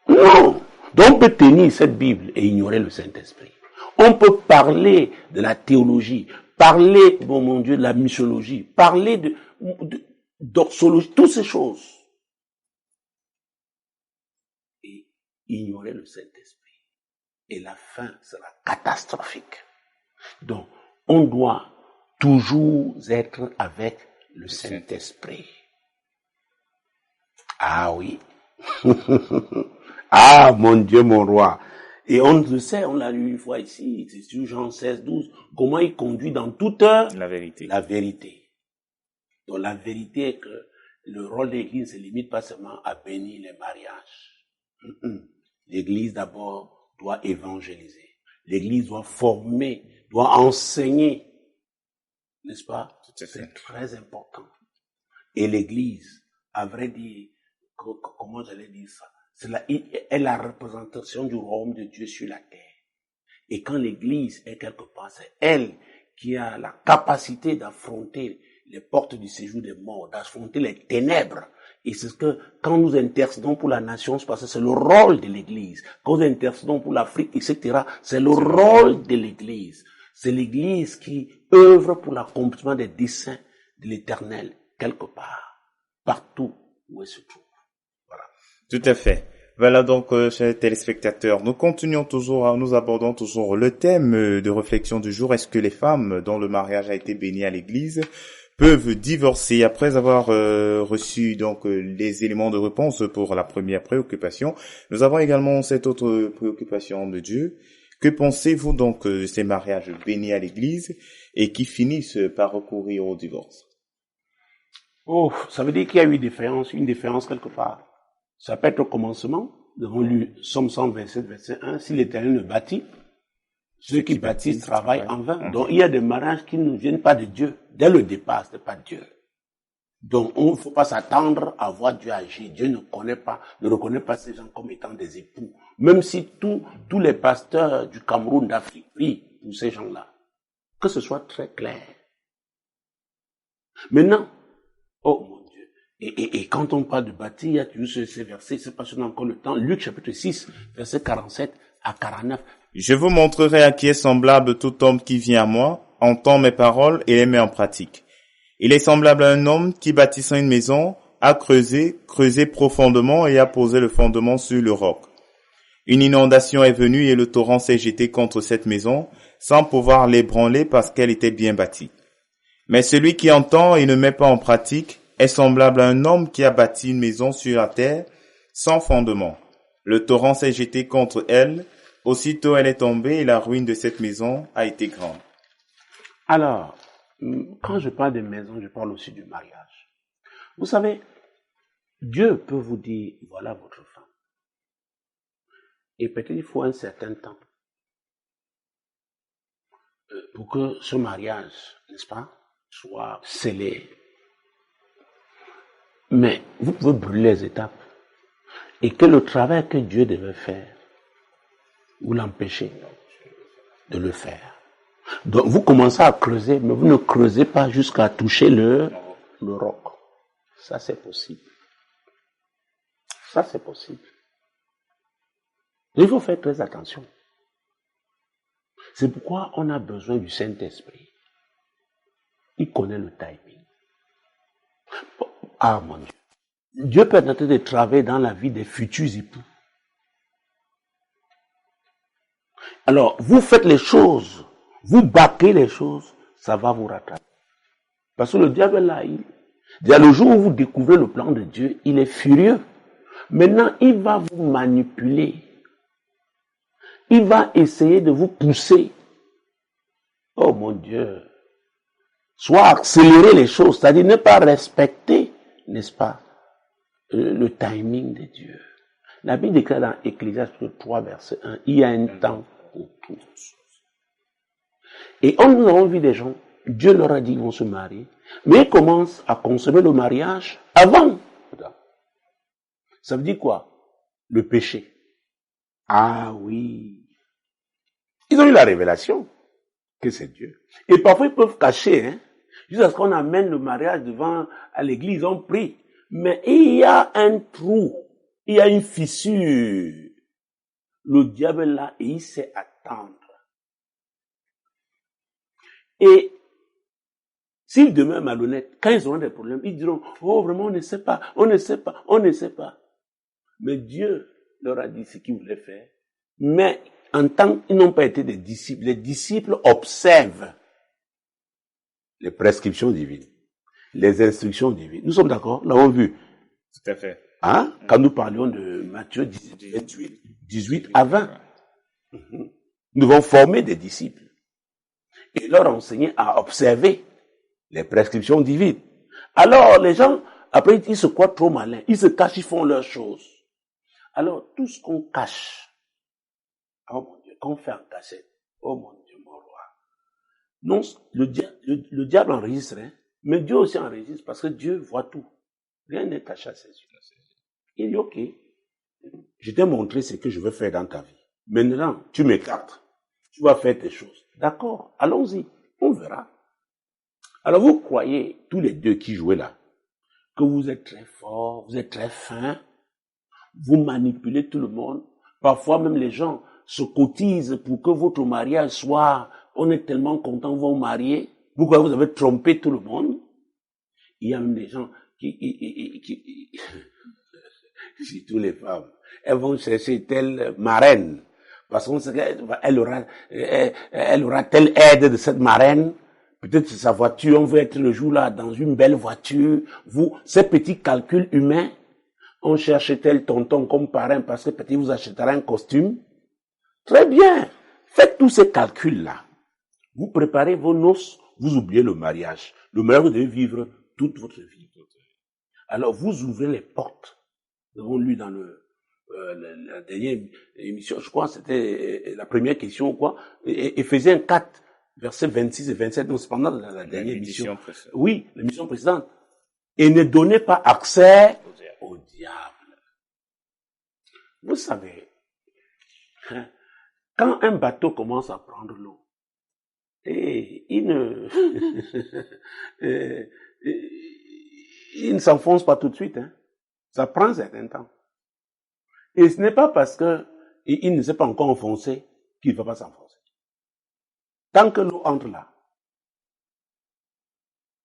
Non. Donc on peut tenir cette Bible et ignorer le Saint-Esprit. On peut parler de la théologie, parler, bon mon Dieu, de la missiologie, parler d'oxologie, toutes ces choses. Et ignorer le Saint-Esprit. Et la fin sera catastrophique. Donc, on doit toujours être avec le Saint-Esprit. Ah oui. Ah, mon Dieu, mon roi. Et on le sait, on l'a lu une fois ici, c'est sur Jean 16, 12, comment il conduit dans toute la vérité. La vérité. Donc la vérité est que le rôle de l'Église ne se limite pas seulement à bénir les mariages. L'Église d'abord doit évangéliser. L'Église doit former, doit enseigner. N'est-ce pas? C'est très important. Et l'Église, à vrai dire, comment j'allais dire ça? Est la représentation du royaume de Dieu sur la terre. Et quand l'Église est quelque part, c'est elle qui a la capacité d'affronter les portes du séjour des morts, d'affronter les ténèbres. Et c'est ce que, quand nous intercédons pour la nation, parce que c'est le rôle de l'Église. Quand nous intercédons pour l'Afrique, etc., c'est le rôle de l'Église. C'est l'Église qui œuvre pour l'accomplissement des desseins de l'Éternel, quelque part, partout où elle se trouve. Voilà. Tout à fait. Voilà donc, chers téléspectateurs, nous abordons toujours le thème de réflexion du jour. Est-ce que les femmes dont le mariage a été béni à l'église peuvent divorcer? Après avoir reçu donc les éléments de réponse pour la première préoccupation, nous avons également cette autre préoccupation de Dieu. Que pensez-vous donc de ces mariages bénis à l'église et qui finissent par recourir au divorce? Oh, ça veut dire qu'il y a eu une différence quelque part. Ça peut être au commencement, nous avons lu Somme 127, verset 1, si l'Éternel ne bâtit, ceux qui bâtissent travaillent en vain. Donc il y a des mariages qui ne viennent pas de Dieu. Dès le départ, ce n'est pas Dieu. Donc on ne faut pas s'attendre à voir Dieu agir. Dieu ne reconnaît pas ces gens comme étant des époux. Même si tous les pasteurs du Cameroun, d'Afrique prient pour ces gens-là. Que ce soit très clair. Maintenant, oh mon Dieu, Et quand on parle de bâtir, il y a toujours ces versets, c'est pas seulement encore le temps. Luc chapitre 6, verset 47 à 49. Je vous montrerai à qui est semblable tout homme qui vient à moi, entend mes paroles et les met en pratique. Il est semblable à un homme qui, bâtissant une maison, a creusé profondément et a posé le fondement sur le roc. Une inondation est venue et le torrent s'est jeté contre cette maison, sans pouvoir l'ébranler parce qu'elle était bien bâtie. Mais celui qui entend et ne met pas en pratique est semblable à un homme qui a bâti une maison sur la terre, sans fondement. Le torrent s'est jeté contre elle, aussitôt elle est tombée et la ruine de cette maison a été grande. Alors, quand je parle de maison, je parle aussi du mariage. Vous savez, Dieu peut vous dire, voilà votre femme. Et peut-être il faut un certain temps pour que ce mariage, n'est-ce pas, soit scellé. Mais vous pouvez brûler les étapes et que le travail que Dieu devait faire, vous l'empêchez de le faire. Donc vous commencez à creuser, mais vous ne creusez pas jusqu'à toucher le roc. Ça c'est possible. Ça c'est possible. Il faut faire très attention. C'est pourquoi on a besoin du Saint-Esprit. Il connaît le timing. Ah mon Dieu. Dieu peut être en train de travailler dans la vie des futurs époux. Alors, vous faites les choses, vous bâclez les choses, ça va vous rattraper. Parce que le diable là, le jour où vous découvrez le plan de Dieu, il est furieux. Maintenant, il va vous manipuler. Il va essayer de vous pousser. Oh mon Dieu. Soit accélérer les choses, c'est-à-dire ne pas respecter, n'est-ce pas, le timing de Dieu. La Bible déclare dans Ecclésiaste 3, verset 1, il y a un temps pour toutes choses. Et nous avons vu des gens, Dieu leur a dit qu'ils vont se marier, mais ils commencent à consommer le mariage avant. Ça veut dire quoi? Le péché. Ah oui. Ils ont eu la révélation que c'est Dieu. Et parfois ils peuvent cacher, jusqu'à ce qu'on amène le mariage devant à l'église, on prie. Mais il y a un trou, il y a une fissure. Le diable là, et il sait attendre. Et s'ils demeurent malhonnêtes, quand ils auront des problèmes, ils diront, oh vraiment on ne sait pas, on ne sait pas, on ne sait pas. Mais Dieu leur a dit ce qu'il voulait faire. Mais en tant qu'ils n'ont pas été des disciples, les disciples observent les prescriptions divines, les instructions divines. Nous sommes d'accord? L'avons vu. Tout à fait. Hein? Quand nous parlions de Matthieu 18 à 20. Nous devons former des disciples et leur enseigner à observer les prescriptions divines. Alors, les gens, après, ils se croient trop malins. Ils se cachent, ils font leurs choses. Alors, tout ce qu'on cache, oh mon Dieu, qu'on fait en cachette, oh mon Dieu, mon roi. Non, le diable enregistre, mais Dieu aussi enregistre, parce que Dieu voit tout. Rien n'est caché à ses yeux. Il dit, ok, je t'ai montré ce que je veux faire dans ta vie. Maintenant, tu m'écartes. Tu vas faire tes choses. D'accord, allons-y, on verra. Alors vous croyez, tous les deux qui jouaient là, que vous êtes très forts, vous êtes très fins, vous manipulez tout le monde. Parfois même les gens se cotisent pour que votre mariage soit, on est tellement content, vous vous marier. Pourquoi vous avez trompé tout le monde? Il y a même des gens qui surtout les femmes, elles vont chercher telle marraine, parce qu'on sait qu'elle aura telle aide de cette marraine. Peut-être sa voiture, on veut être le jour là dans une belle voiture. Ces petits calculs humains, on cherche tel tonton comme parrain parce que peut-être vous achètera un costume. Très bien. Faites tous ces calculs-là. Vous préparez vos noces, vous oubliez le mariage. Le mariage, vous devez vivre toute votre vie. Alors, vous ouvrez les portes. Nous avons lu dans la dernière émission, je crois que c'était la première question ou quoi, Éphésiens 4, versets 26 et 27, donc c'est pendant la dernière émission. Oui, l'émission précédente. Et ne donnez pas accès au diable. Vous savez, quand un bateau commence à prendre l'eau, et il ne, il ne s'enfonce pas tout de suite. Hein. Ça prend un certain temps. Et ce n'est pas parce que il ne s'est pas encore enfoncé qu'il ne va pas s'enfoncer. Tant que l'eau entre là,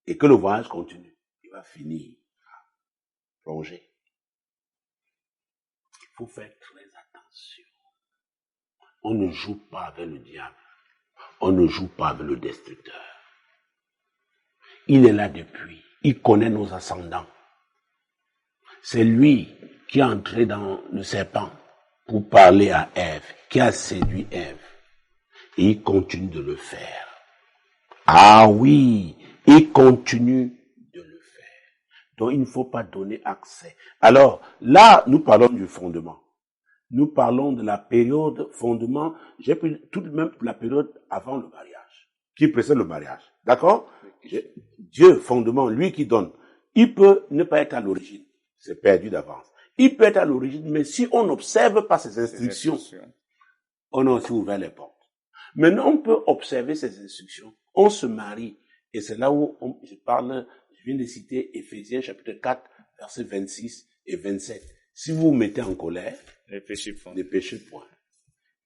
et que le voyage continue, il va finir à plonger. Il faut faire très attention. On ne joue pas avec le diable. On ne joue pas avec le destructeur. Il est là depuis. Il connaît nos ascendants. C'est lui qui est entré dans le serpent pour parler à Ève, qui a séduit Ève. Et il continue de le faire. Ah oui, il continue de le faire. Donc il ne faut pas donner accès. Alors là, nous parlons du fondement. Nous parlons de la période fondement. J'ai pris tout de même la période avant le mariage, qui précède le mariage. D'accord? Dieu, fondement, lui qui donne. Il peut ne pas être à l'origine. C'est perdu d'avance. Il peut être à l'origine, mais si on n'observe pas ses instructions, on a aussi ouvert les portes. Maintenant, on peut observer ces instructions. On se marie. Et c'est là où je viens de citer Éphésiens chapitre 4, versets 26 et 27. Si vous vous mettez en colère, ne péchez point.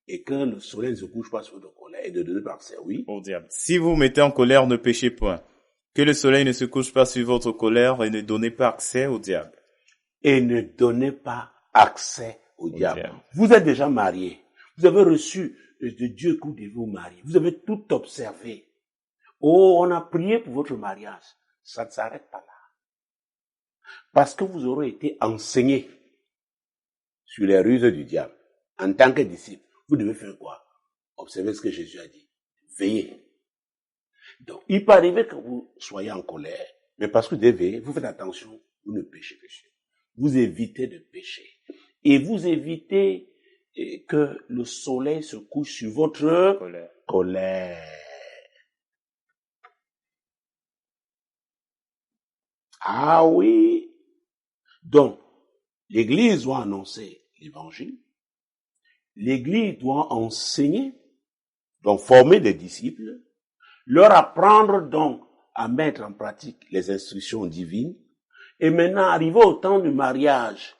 Et que le soleil ne se couche pas sur votre colère et de donner accès, oui. Au diable. Si vous vous mettez en colère, ne péchez point. Que le soleil ne se couche pas sur votre colère et ne donnez pas accès au diable. Et ne donnez pas accès au diable. Vous êtes déjà marié. Vous avez reçu de Dieu que vous devez vous marier. Vous avez tout observé. Oh, on a prié pour votre mariage. Ça ne s'arrête pas là. Parce que vous aurez été enseigné sur les ruses du diable. En tant que disciple, vous devez faire quoi? Observez ce que Jésus a dit. Veillez. Donc, il peut arriver que vous soyez en colère, mais parce que vous devez veiller, vous faites attention, vous ne péchez. Vous évitez de pécher. Et vous évitez que le soleil se couche sur votre colère. Ah oui. Donc, l'Église doit annoncer l'Évangile. L'Église doit enseigner, donc former des disciples, leur apprendre donc à mettre en pratique les instructions divines. Et maintenant, arriver au temps du mariage,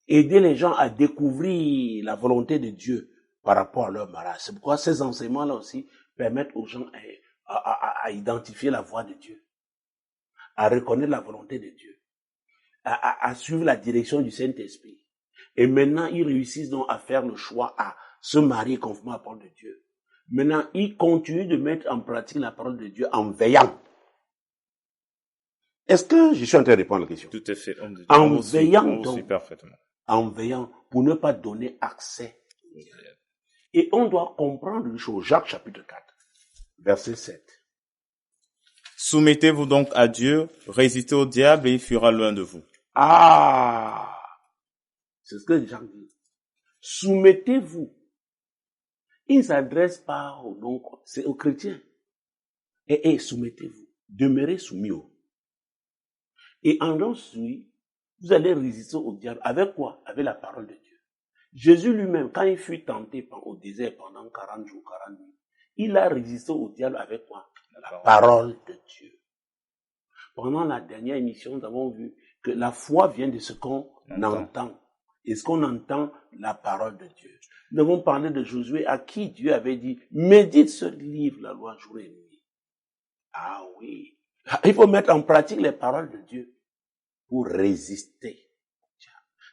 aider les gens à découvrir la volonté de Dieu par rapport à leur mariage. C'est pourquoi ces enseignements-là aussi permettent aux gens à identifier la voie de Dieu, à reconnaître la volonté de Dieu, à suivre la direction du Saint-Esprit. Et maintenant, ils réussissent donc à faire le choix à se marier conformément à la parole de Dieu. Maintenant, ils continuent de mettre en pratique la parole de Dieu en veillant. Est-ce que je suis en train de répondre à la question? Tout à fait. En veillant donc, parfaitement. En veillant pour ne pas donner accès. Et on doit comprendre une chose. Jacques chapitre 4, verset 7. Soumettez-vous donc à Dieu, résistez au diable et il fuira loin de vous. Ah! C'est ce que Jacques dit. Soumettez-vous. Il ne s'adresse pas aux non-chrétiens, c'est aux chrétiens. Et soumettez-vous. Demeurez soumis. Et en étant soumis, vous allez résister au diable. Avec quoi? Avec la parole de Dieu. Jésus lui-même, quand il fut tenté au désert pendant 40 jours, 40 nuits, il a résisté au diable avec quoi? La parole de Dieu. Pendant la dernière émission, nous avons vu que la foi vient de ce qu'on entend. Et ce qu'on entend, la parole de Dieu. Nous avons parlé de Josué à qui Dieu avait dit, médite ce livre, la loi, jour et nuit. Ah oui. Il faut mettre en pratique les paroles de Dieu pour résister.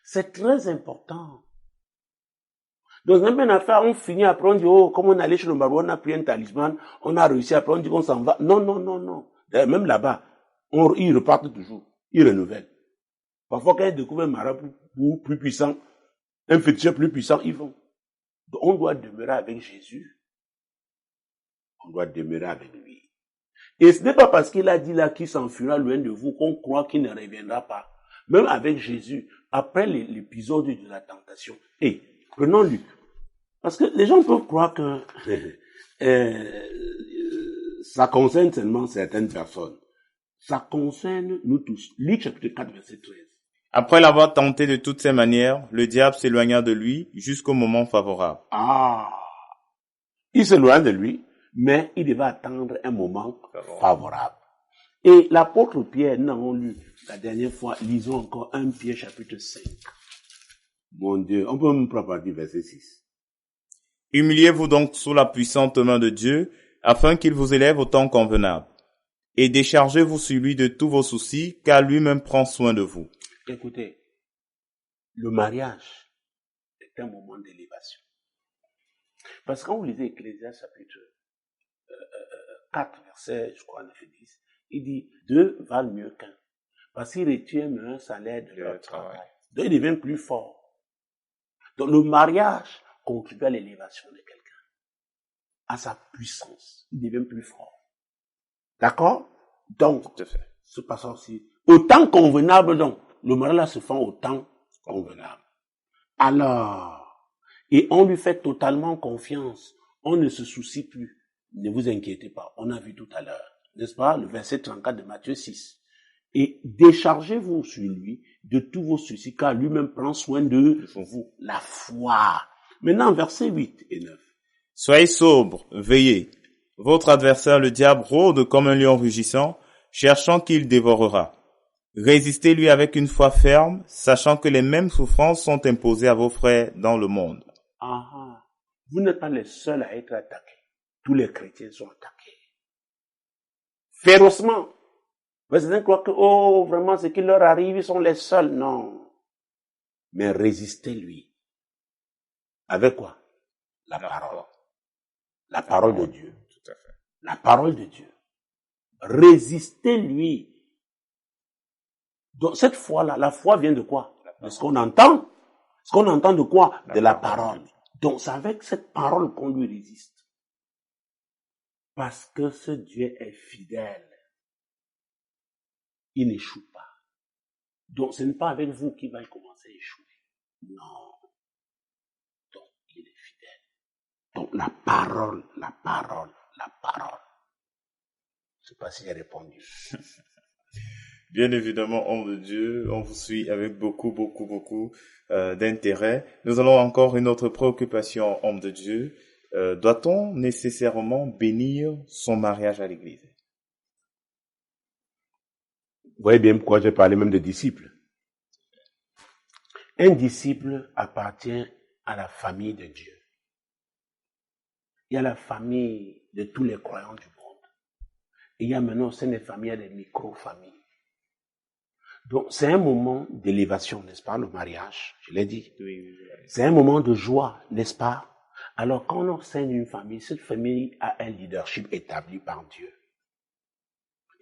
C'est très important. Dans une même affaire, on finit après, on dit, oh, comme on est allé chez le marabout, on a pris un talisman, on a réussi après, on dit qu'on s'en va. Non. Même là-bas, ils repartent toujours. Ils renouvellent. Parfois, quand ils découvrent un marabout plus puissant, un féticheur plus puissant, ils vont. Donc, on doit demeurer avec Jésus. On doit demeurer avec lui. Et ce n'est pas parce qu'il a dit là qu'il s'enfuira loin de vous qu'on croit qu'il ne reviendra pas. Même avec Jésus, après l'épisode de la tentation. Et prenons Luc. Parce que les gens peuvent croire que ça concerne seulement certaines personnes. Ça concerne nous tous. Luc chapitre 4, verset 13. Après l'avoir tenté de toutes ses manières, le diable s'éloigna de lui jusqu'au moment favorable. Ah! Il s'éloigna de lui, mais il devait attendre un moment favorable. Et l'apôtre Pierre, nous avons lu la dernière fois, lisons encore 1 Pierre chapitre 5. Mon Dieu, on peut me prendre du verset 6. Humiliez-vous donc sous la puissante main de Dieu, afin qu'il vous élève au temps convenable. Et déchargez-vous sur lui de tous vos soucis, car lui-même prend soin de vous. Écoutez, le mariage est un moment d'élévation. Parce que quand vous lisez Ecclésiaste chapitre 4, verset, je crois, 9 et 10, il dit, 2 valent mieux qu'un. Parce qu'ils retiennent un salaire de leur travail. Donc, ils deviennent plus forts. Donc, le mariage contribue à l'élévation de quelqu'un, à sa puissance. Il devient plus fort. D'accord? Donc, ce passage aussi. Au temps convenable, donc, le mariage se fait au temps convenable. Alors, et on lui fait totalement confiance. On ne se soucie plus. Ne vous inquiétez pas. On a vu tout à l'heure. N'est-ce pas? Le verset 34 de Matthieu 6. Et déchargez-vous sur lui de tous vos soucis, car lui-même prend soin de vous. La foi. Maintenant, versets 8 et 9. Soyez sobres, veillez. Votre adversaire, le diable, rôde comme un lion rugissant, cherchant qu'il dévorera. Résistez-lui avec une foi ferme, sachant que les mêmes souffrances sont imposées à vos frères dans le monde. Ah, vous n'êtes pas les seuls à être attaqués. Tous les chrétiens sont attaqués. Férocement. Certains croient que, oh, vraiment, ce qui leur arrive, ils sont les seuls. Non. Mais résistez-lui. Avec quoi? La parole. La parole de Dieu. Tout à fait. La parole de Dieu. Résistez-lui. Donc, cette foi-là, la foi vient de quoi? De ce qu'on entend. Ce qu'on entend de quoi? De la parole. Donc, c'est avec cette parole qu'on lui résiste. Parce que ce Dieu est fidèle. Il n'échoue pas. Donc, ce n'est pas avec vous qu'il va commencer à échouer. Non. Donc, il est fidèle. Donc, la parole. Je ne sais pas si j'ai répondu. Bien évidemment, homme de Dieu, on vous suit avec beaucoup d'intérêt. Nous allons encore une autre préoccupation, homme de Dieu. Doit-on nécessairement bénir son mariage à l'église? Vous voyez bien pourquoi j'ai parlé même de disciples. Un disciple appartient à la famille de Dieu. Il y a la famille de tous les croyants du monde. Et il y a maintenant au sein des familles, il y a des micro-familles. Donc, c'est un moment d'élévation, n'est-ce pas, le mariage, je l'ai dit. Oui. C'est un moment de joie, n'est-ce pas? Alors, quand on enseigne une famille, cette famille a un leadership établi par Dieu.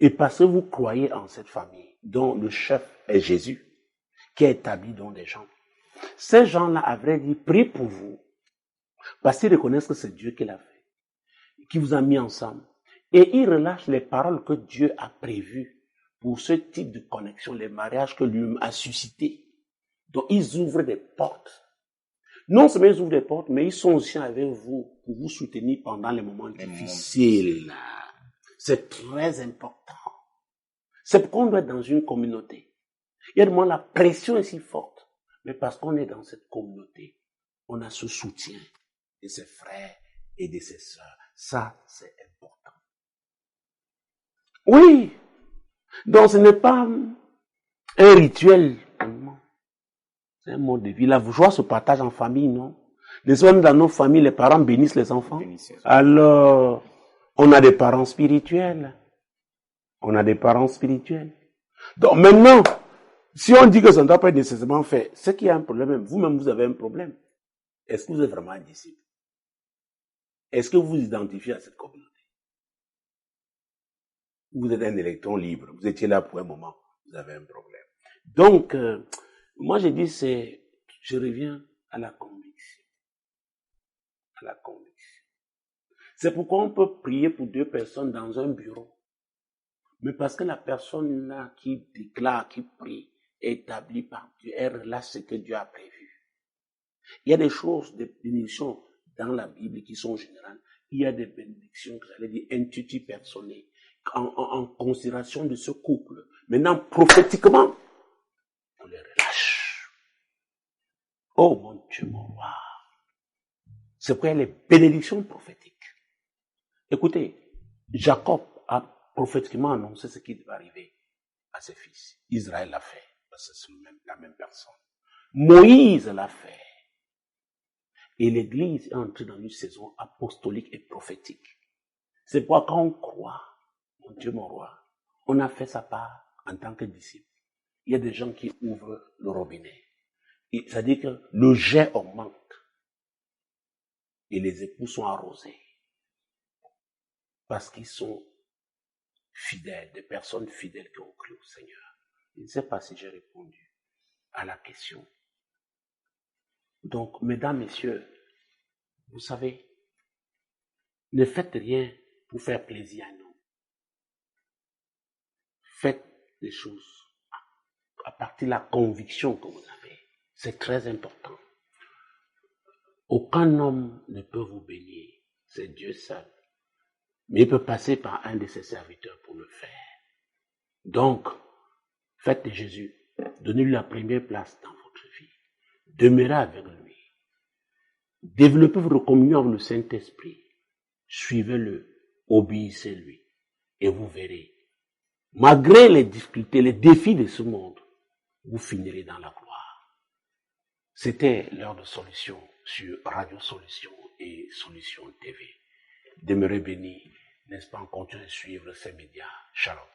Et parce que vous croyez en cette famille, dont le chef est Jésus, qui a établi dans des gens, ces gens-là, à vrai dire, prient pour vous, parce qu'ils reconnaissent que c'est Dieu qui l'a fait, qui vous a mis ensemble. Et ils relâchent les paroles que Dieu a prévues pour ce type de connexion, les mariages que lui-même a suscités. Donc, ils ouvrent des portes. Non seulement ils ouvrent des portes, mais ils sont aussi avec vous pour vous soutenir pendant les moments difficiles. C'est très important. C'est pourquoi on doit être dans une communauté. Il y a des moments, la pression est si forte. Mais parce qu'on est dans cette communauté, on a ce soutien de ses frères et de ses sœurs. Ça, c'est important. Oui. Donc, ce n'est pas un rituel. C'est un mode de vie. La joie se partage en famille, non? Dans nos familles, les parents bénissent les enfants. Alors, on a des parents spirituels. Donc maintenant, si on dit que ça ne doit pas être nécessairement fait, c'est qu'il y a un problème. Vous-même, vous avez un problème. Est-ce que vous êtes vraiment un disciple? Est-ce que vous vous identifiez à cette communauté? Vous êtes un électron libre. Vous étiez là pour un moment. Vous avez un problème. Donc, moi j'ai dit je reviens à la conviction. C'est pourquoi on peut prier pour 2 personnes dans un bureau. Mais parce que la personne là qui déclare, qui prie, est établie par Dieu, elle relâche ce que Dieu a prévu. Il y a des choses, des bénédictions dans la Bible qui sont générales. Il y a des bénédictions, j'allais dire, intuitu personnelles, en considération de ce couple. Maintenant, prophétiquement, on les relâche. Oh mon Dieu, mon roi. C'est pourquoi il y a les bénédictions prophétiques. Écoutez, Jacob a prophétiquement annoncé ce qui va arriver à ses fils. Israël l'a fait, parce que c'est la même personne. Moïse l'a fait. Et l'Église est entrée dans une saison apostolique et prophétique. C'est pourquoi quand on croit, mon Dieu, mon roi, on a fait sa part en tant que disciple. Il y a des gens qui ouvrent le robinet. C'est-à-dire que le jet augmente. Et les époux sont arrosés. Parce qu'ils sont fidèles, des personnes fidèles qui ont cru au Seigneur. Je ne sais pas si j'ai répondu à la question. Donc, mesdames, messieurs, vous savez, ne faites rien pour faire plaisir à nous. Faites des choses à partir de la conviction que vous avez. C'est très important. Aucun homme ne peut vous bénir. C'est Dieu seul. Mais il peut passer par un de ses serviteurs pour le faire. Donc, faites de Jésus. Donnez-lui la première place dans votre vie. Demeurez avec lui. Développez votre communion avec le Saint-Esprit. Suivez-le. Obéissez-lui. Et vous verrez. Malgré les difficultés, les défis de ce monde, vous finirez dans la gloire. C'était l'heure de solution sur Radio Solution et Solution TV. Demeurez bénis, n'est-ce pas, en continuant de suivre ces médias. Shalom.